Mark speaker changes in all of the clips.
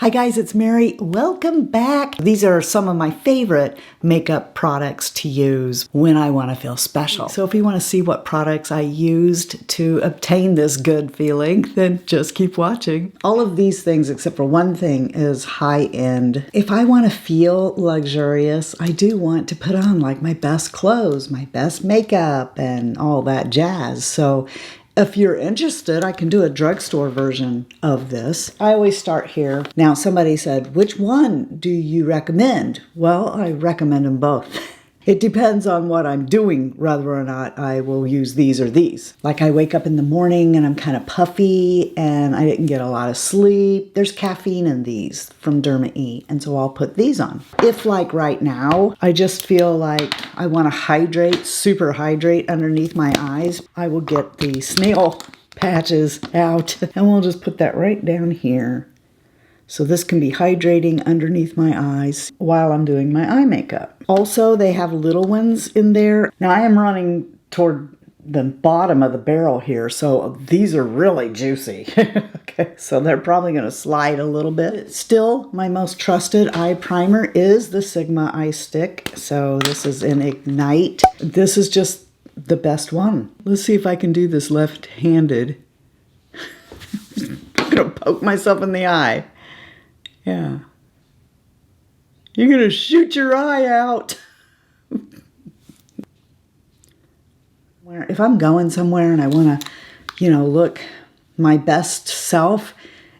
Speaker 1: Hi guys, it's Mary. Welcome back. These are some of my favorite makeup products to use when I want to feel special. So if you want to see what products I used to obtain this good feeling, then just keep watching. All of these things, except for one thing, is high-end. If I want to feel luxurious, I do want to put on like my best clothes, my best makeup, and all that jazz. So if you're interested, I can do a drugstore version of this. I always start here. Now, somebody said, which one do you recommend? Well, I recommend them both. It depends on what I'm doing, whether or not I will use these or these. Like I wake up in the morning and I'm kind of puffy and I didn't get a lot of sleep. There's caffeine in these from Derma E, and so I'll put these on. If like right now, I just feel like I want to hydrate, super hydrate underneath my eyes, I will get the snail patches out and we'll just put that right down here. So this can be hydrating underneath my eyes while I'm doing my eye makeup. Also, they have little ones in there. Now I am running toward the bottom of the barrel here, so these are really juicy. Okay, so they're probably going to slide a little bit. Still, my most trusted eye primer is the Sigma Eye Stick. So this is in Ignite. This is just the best one. Let's see if I can do this left-handed. I'm going to poke myself in the eye. Yeah. You're going to shoot your eye out. If I'm going somewhere and I want to, look my best self,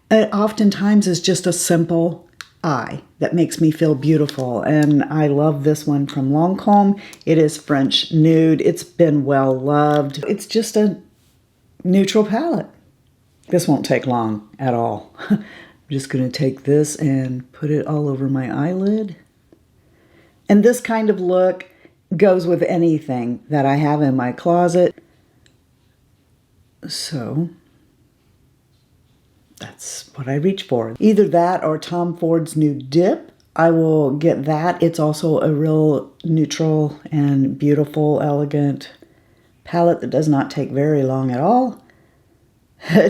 Speaker 1: it oftentimes is just a simple eye that makes me feel beautiful. And I love this one from Lancôme. It is French Nude. It's been well loved. It's just a neutral palette. This won't take long at all. I'm just going to take this and put it all over my eyelid. And this kind of look goes with anything that I have in my closet. So that's what I reach for. Either that or Tom Ford's Nude Dip. I will get that. It's also a real neutral and beautiful, elegant palette that does not take very long at all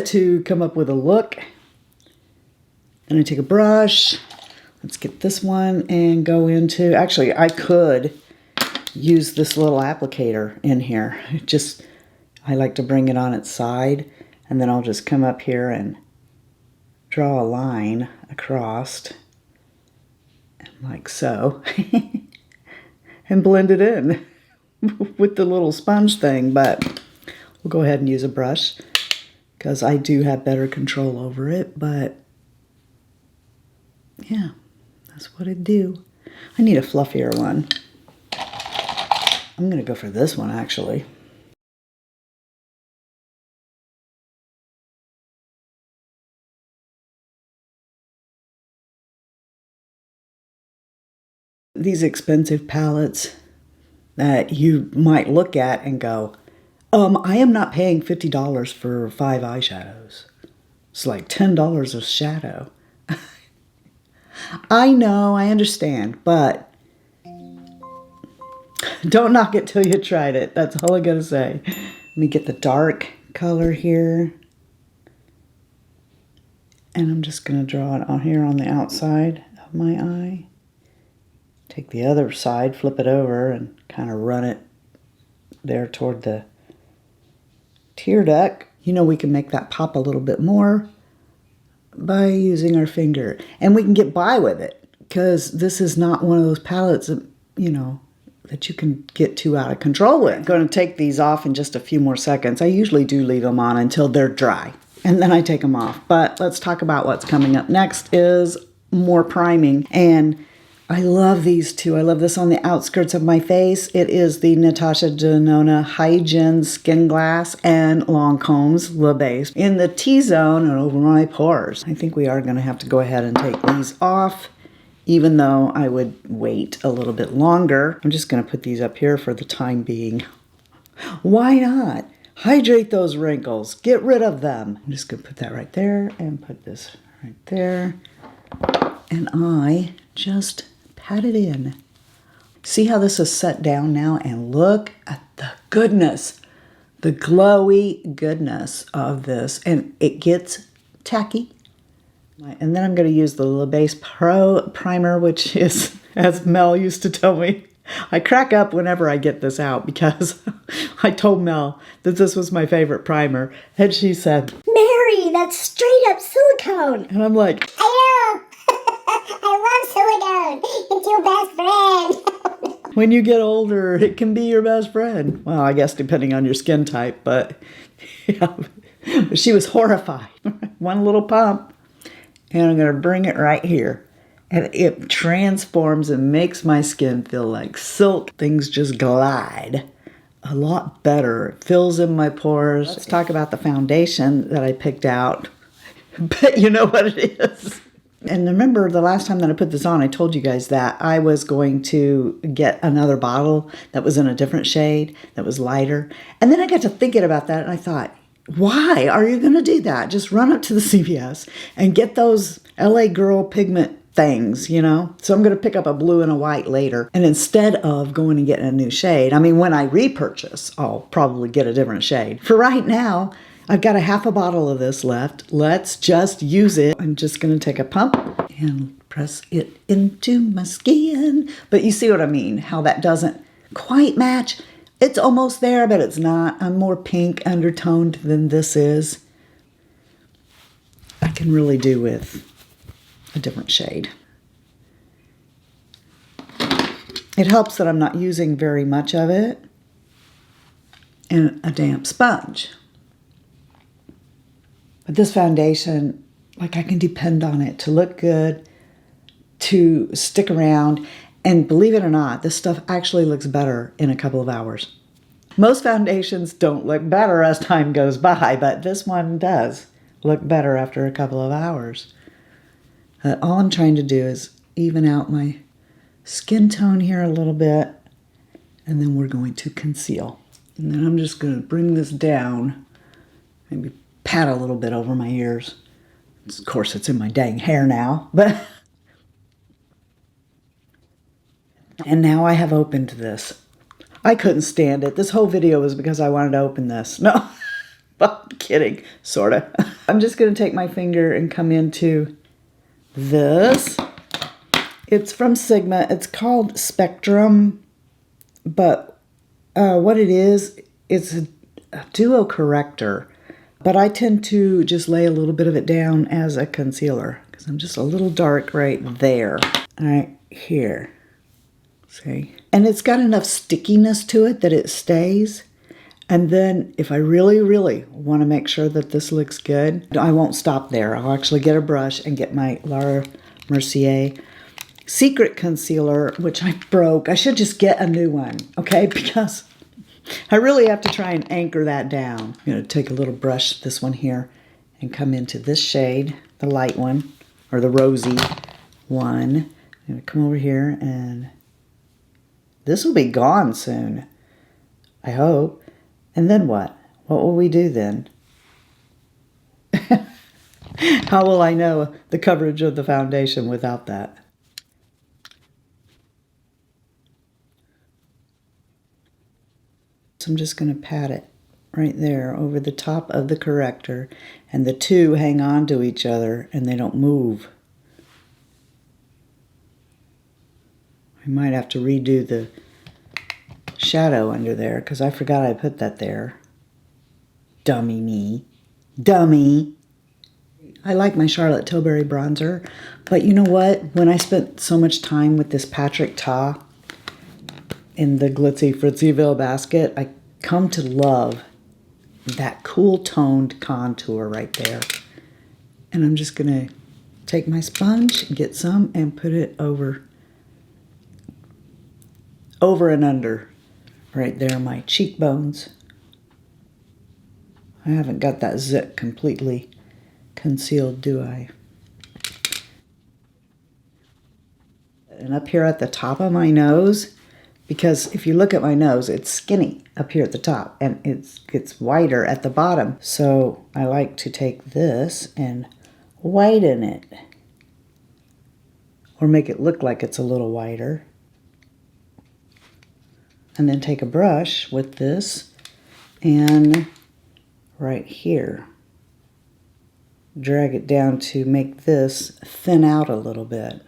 Speaker 1: to come up with a look. Then I take a brush. Let's get this one and go into, actually I could use this little applicator in here. I like to bring it on its side, and then I'll just come up here and draw a line across, like so, and blend it in with the little sponge thing. But we'll go ahead and use a brush because I do have better control over it. But yeah, that's what I do. I need a fluffier one. I'm going to go for this one, actually. These expensive palettes that you might look at and go, I am not paying $50 for 5 eyeshadows. It's like $10 a shadow. I know, I understand, but don't knock it till you tried it. That's all I gotta say. Let me get the dark color here. And I'm just gonna draw it on here on the outside of my eye. Take the other side, flip it over, and kind of run it there toward the tear duct. We can make that pop a little bit more by using our finger. And we can get by with it, because this is not one of those palettes that, that you can get too out of control with. I'm going to take these off in just a few more seconds. I usually do leave them on until they're dry, and then I take them off. But let's talk about what's coming up next is more priming. And I love these two. I love this on the outskirts of my face. It is the Natasha Denona Hygen Skin Glass and Lancôme's LaBase in the T-zone and over my pores. I think we are going to have to go ahead and take these off, even though I would wait a little bit longer. I'm just going to put these up here for the time being. Why not? Hydrate those wrinkles. Get rid of them. I'm just going to put that right there and put this right there. And I just pat it in. See how this is set down now? And look at the goodness, the glowy goodness of this. And it gets tacky, And then I'm going to use the LaBase Pro Primer, which is, as Mel used to tell me, I crack up whenever I get this out because I told Mel that this was my favorite primer. And she said, "Mary, that's straight up silicone." And I'm like,
Speaker 2: I know. I love silicone. It's your best friend.
Speaker 1: when you get older, it can be your best friend. Well, I guess depending on your skin type, but yeah. She was horrified. One little pump. And I'm going to bring it right here. And it transforms and makes my skin feel like silk. Things just glide a lot better. It fills in my pores. Let's talk about the foundation that I picked out. But you know what it is. And remember the last time that I put this on, I told you guys that I was going to get another bottle that was in a different shade, that was lighter. And then I got to thinking about that and I thought, why are you going to do that? Just run up to the CVS and get those LA Girl pigment things, you know? So I'm going to pick up a blue and a white later. And instead of going and getting a new shade, I mean, when I repurchase, I'll probably get a different shade. For right now, I've got a half a bottle of this left. Let's just use it. I'm just going to take a pump and press it into my skin. But you see what I mean? How that doesn't quite match. It's almost there, but it's not. I'm more pink undertoned than this is. I can really do with a different shade. It helps that I'm not using very much of it and a damp sponge. But this foundation, like I can depend on it to look good, to stick around. And believe it or not, this stuff actually looks better in a couple of hours. Most foundations don't look better as time goes by, but this one does look better after a couple of hours. All I'm trying to do is even out my skin tone here a little bit, and then we're going to conceal. And then I'm just going to bring this down, maybe pat a little bit over my ears. Of course, it's in my dang hair now, but... And now I have opened this. I couldn't stand it. This whole video was because I wanted to open this. No, I'm kidding, sort of. I'm just going to take my finger and come into this. It's from Sigma. It's called Spectrum, but what it is, it's a duo corrector. But I tend to just lay a little bit of it down as a concealer because I'm just a little dark right there. Right here. See? And it's got enough stickiness to it that it stays. And then if I really, really want to make sure that this looks good, I won't stop there. I'll actually get a brush and get my Mercier Secret Concealer, which I broke. I should just get a new one, okay? Because I really have to try and anchor that down. I'm going to take a little brush, this one here, and come into this shade, the light one, or the rosy one. I'm going to come over here and... this will be gone soon, I hope. And then what? What will we do then? How will I know the coverage of the foundation without that? So I'm just going to pat it right there over the top of the corrector. And the two hang on to each other and they don't move. I might have to redo the shadow under there because I forgot I put that there. Dummy me. Dummy. I like my Charlotte Tilbury bronzer, but you know what? When I spent so much time with this Patrick Ta in the Glitzy Fritzyville basket, I come to love that cool toned contour right there. And I'm just going to take my sponge, get some, and put it over and under right there, my cheekbones. I haven't got that zit completely concealed, do I? And up here at the top of my nose, because if you look at my nose, it's skinny up here at the top, and it's wider at the bottom. So I like to take this and widen it, or make it look like it's a little wider. And then take a brush with this and right here. drag it down to make this thin out a little bit.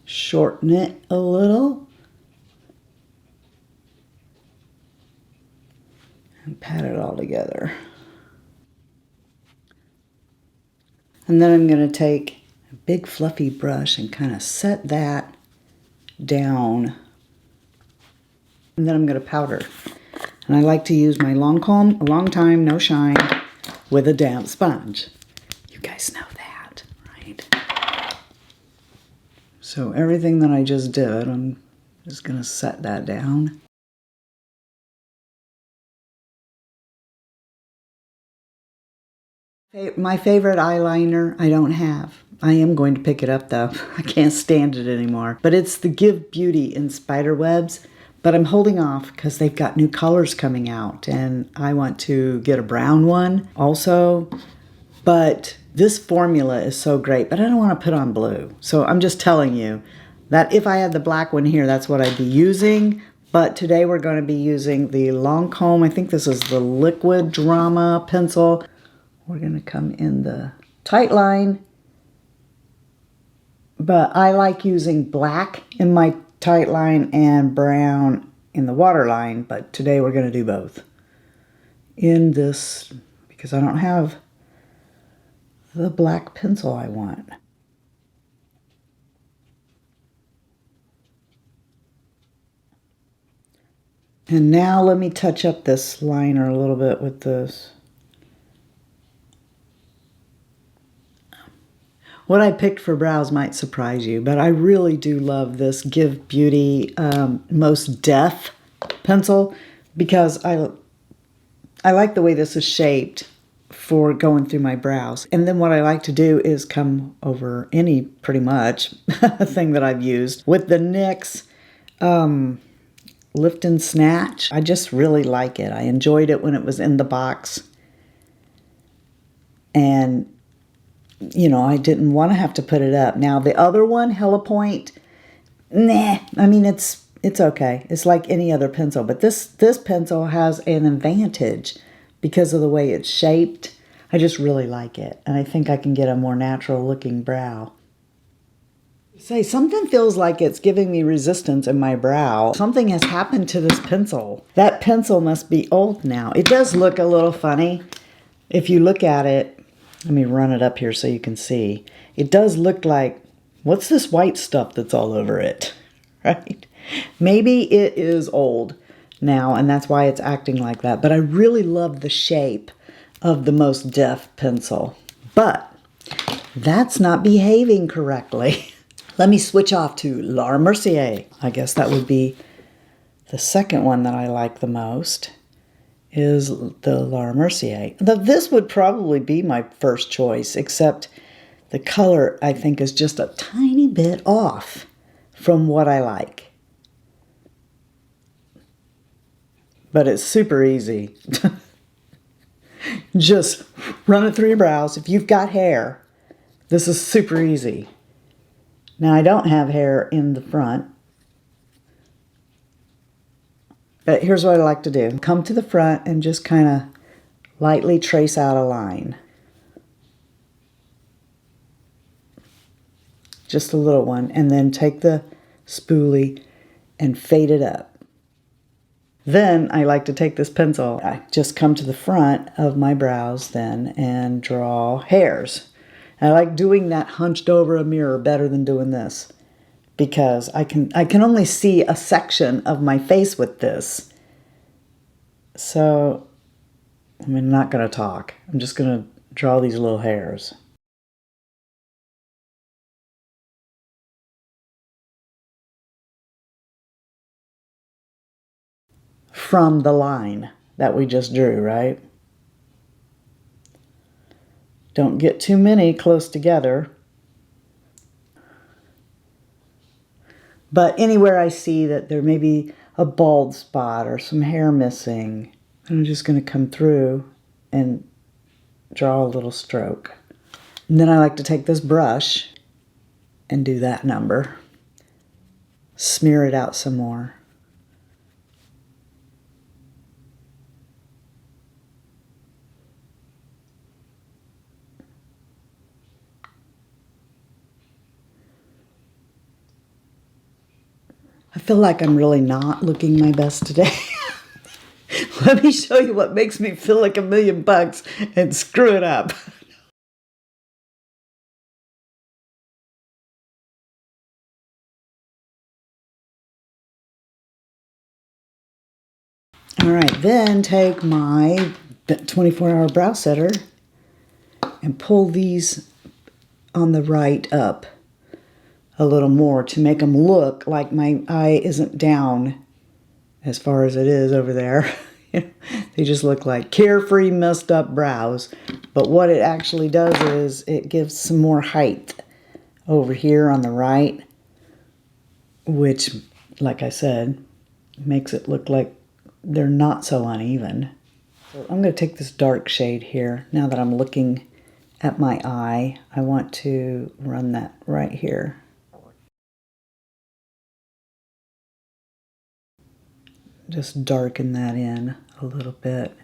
Speaker 1: Shorten it a little. And pat it all together. And then I'm going to take a big fluffy brush and kind of set that down. And then I'm going to powder. And I like to use my Lancôme, a long time, no shine, with a damp sponge. You guys know that, right? So everything that I just did, I'm just going to set that down. My favorite eyeliner I don't have. I am going to pick it up though. I can't stand it anymore. But it's the Give Beauty in Spiderwebs. But I'm holding off because they've got new colors coming out. And I want to get a brown one also. But this formula is so great. But I don't want to put on blue. So I'm just telling you that if I had the black one here, that's what I'd be using. But today we're going to be using the Lancôme. I think this is the LiquiDrama pencil. We're going to come in the tight line, but I like using black in my tight line and brown in the waterline, but today we're going to do both in this because I don't have the black pencil I want. And now let me touch up this liner a little bit with this. What I picked for brows might surprise you, but I really do love this Give Beauty Most Deaf pencil because I like the way this is shaped for going through my brows. And then what I like to do is come over any, pretty much, thing that I've used with the NYX Lift and Snatch. I just really like it. I enjoyed it when it was in the box. And you know, I didn't want to have to put it up. Now, the other one, Hella Point, nah. I mean, it's okay. It's like any other pencil. But this pencil has an advantage because of the way it's shaped. I just really like it. And I think I can get a more natural looking brow. Say, something feels like it's giving me resistance in my brow. Something has happened to this pencil. That pencil must be old now. It does look a little funny. If you look at it, let me run it up here so you can see. It does look like, what's this white stuff that's all over it, right? Maybe it is old now, and that's why it's acting like that. But I really love the shape of the Most Deaf pencil. But that's not behaving correctly. Let me switch off to La Mercier. I guess that would be the second one that I like the most. Is the La Mercier. This would probably be my first choice, except the color, I think, is just a tiny bit off from what I like. But it's super easy. Just run it through your brows. If you've got hair, this is super easy. Now, I don't have hair in the front. But here's what I like to do. Come to the front and just kind of lightly trace out a line. Just a little one. And then take the spoolie and fade it up. Then I like to take this pencil. I just come to the front of my brows then and draw hairs. And I like doing that hunched over a mirror better than doing this. Because I can only see a section of my face with this. So, I'm not going to talk. I'm just going to draw these little hairs. From the line that we just drew, right? Don't get too many close together. But anywhere I see that there may be a bald spot or some hair missing, I'm just going to come through and draw a little stroke. And then I like to take this brush and do that number. Smear it out some more. feel like I'm really not looking my best today. Let me show you what makes me feel like $1,000,000 and screw it up. All right, then take my 24-hour brow setter and pull these on the right up a little more to make them look like my eye isn't down as far as it is over there. They just look like carefree, messed up brows. But what it actually does is it gives some more height over here on the right, which, like I said, makes it look like they're not so uneven. So I'm going to take this dark shade here. Now that I'm looking at my eye, I want to run that right here. Just darken that in a little bit.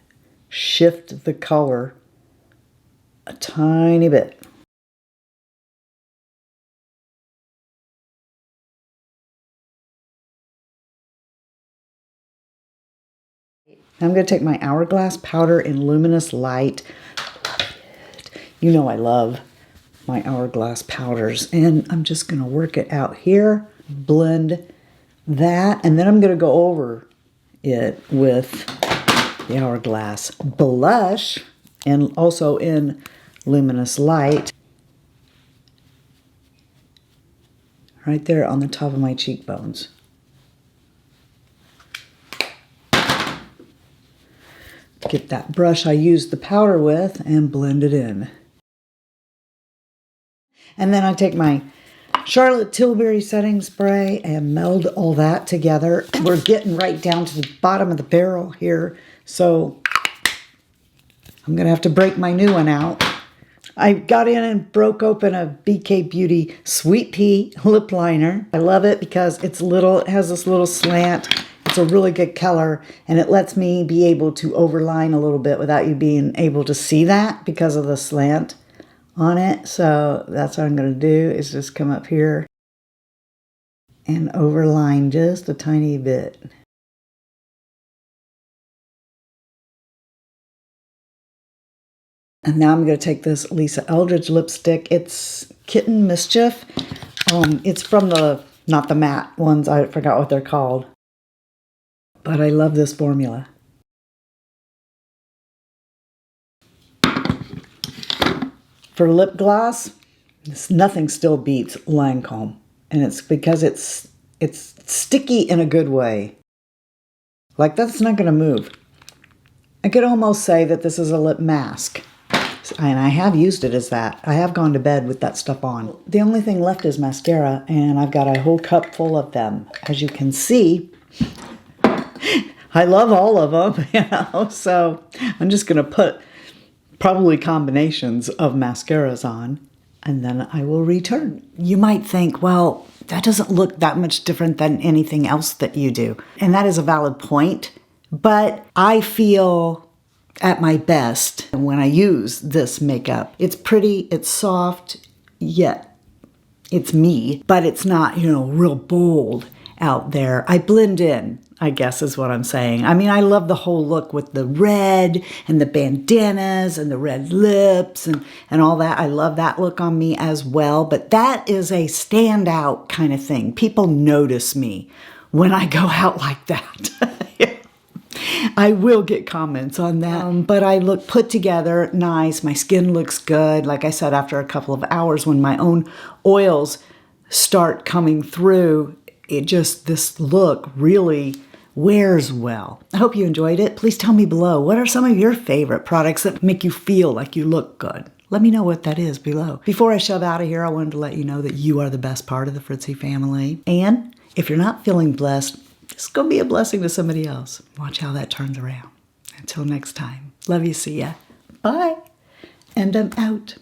Speaker 1: Shift the color a tiny bit. I'm going to take my Hourglass powder in Luminous Light. You know I love my Hourglass powders. And I'm just going to work it out here, blend that, and then I'm going to go over it with the Hourglass blush and also in Luminous Light. Right there on the top of my cheekbones. Get that brush I used the powder with and blend it in. And then I take my Charlotte Tilbury setting spray and meld all that together. We're getting right down to the bottom of the barrel here, so I'm going to have to break my new one out. I got in and broke open a BK Beauty Sweet Pea lip liner. I love it because it's little, it has this little slant. It's a really good color, and it lets me be able to overline a little bit without you being able to see that because of the slant on it. So that's what I'm going to do, is just come up here and overline just a tiny bit. And now I'm going to take this Lisa Eldridge lipstick. It's Kitten Mischief. It's from the, not the matte ones, I forgot what they're called. But I love this formula. For lip gloss, nothing still beats Lancôme. And it's because it's sticky in a good way. Like, that's not going to move. I could almost say that this is a lip mask. And I have used it as that. I have gone to bed with that stuff on. The only thing left is mascara, and I've got a whole cup full of them. As you can see, I love all of them, you know, so I'm just going to put probably combinations of mascaras on, and then I will return. You might think, well, that doesn't look that much different than anything else that you do. And that is a valid point, but I feel at my best when I use this makeup. It's pretty, it's soft, yet it's me, but it's not, you know, real bold out there. I blend in, I guess is what I'm saying. I mean, I love the whole look with the red and the bandanas and the red lips and all that. I love that look on me as well, but that is a standout kind of thing. People notice me when I go out like that. I will get comments on that, but I look put together, nice. My skin looks good. Like I said, after a couple of hours when my own oils start coming through, it just, this look really wears well. I hope you enjoyed it. Please tell me below, what are some of your favorite products that make you feel like you look good? Let me know what that is below. Before I shove out of here, I wanted to let you know that you are the best part of the Fritzy family. And if you're not feeling blessed, just go be a blessing to somebody else. Watch how that turns around. Until next time. Love you, see ya. Bye. And I'm out.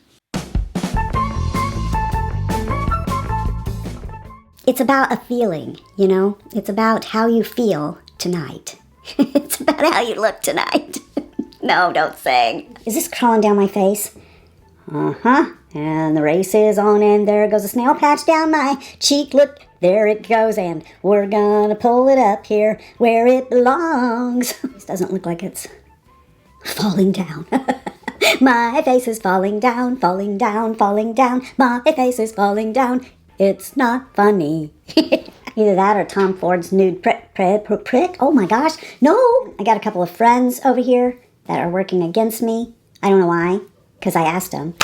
Speaker 2: It's about a feeling, you know? It's about how you feel tonight. It's about how you look tonight. No, don't sing. Is this crawling down my face? Uh-huh. And the race is on, and there goes a snail patch down my cheek. Look, there it goes, and we're gonna pull it up here where it belongs. This doesn't look like it's falling down. My face is falling down, falling down, falling down. My face is falling down. It's not funny. Either that or Tom Ford's nude prick. Oh my gosh, no! I got a couple of friends over here that are working against me. I don't know why, because I asked them.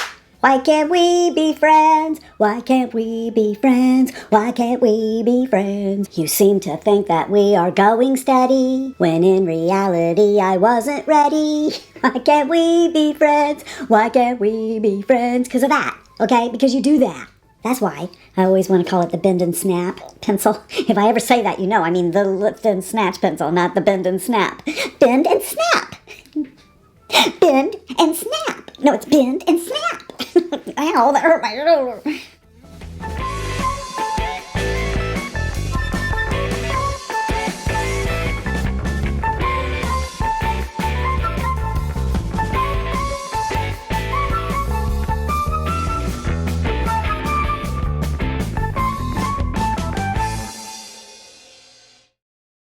Speaker 2: Why can't we be friends? Why can't we be friends? Why can't we be friends? You seem to think that we are going steady, when in reality I wasn't ready. Why can't we be friends? Why can't we be friends? Because of that, okay? Because you do that. That's why I always want to call it the bend and snap pencil. If I ever say that, you know, I mean the lift and snatch pencil, not the bend and snap. Bend and snap. Bend and snap. No, it's bend and snap. Ow, that hurt my shoulder.